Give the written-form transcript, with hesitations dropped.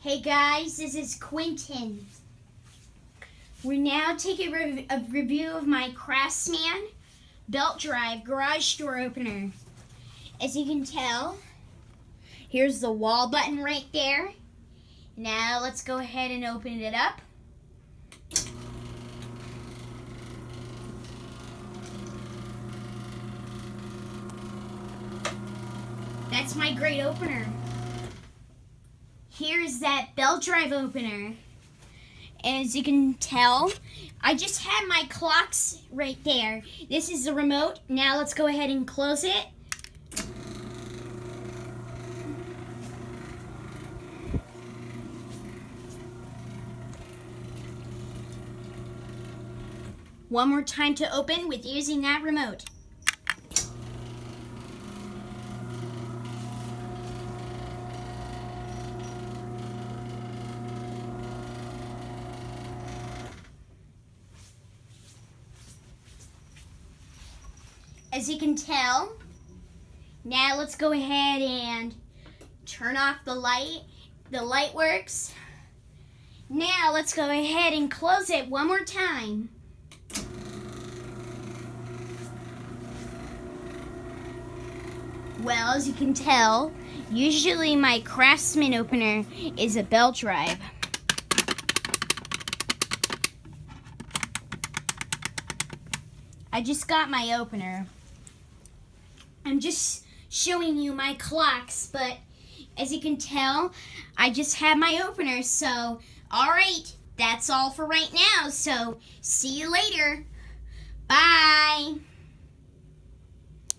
Hey guys, this is Quentin. We're now taking a review of my Craftsman belt drive garage door opener. As you can tell, here's the wall button right there. Now let's go ahead and open it up. That's my great opener. Here's that belt drive opener. As you can tell, I just had my clocks right there. This is the remote. Now let's go ahead and close it. One more time to open with using that remote. As you can tell, now let's go ahead and turn off the light. The light works. Now let's go ahead and close it one more time. Well, as you can tell, usually my Craftsman opener is a belt drive. I just got my opener. I'm just showing you my clocks, but as you can tell, I just have my opener. So, alright, that's all for right now. So, see you later. Bye.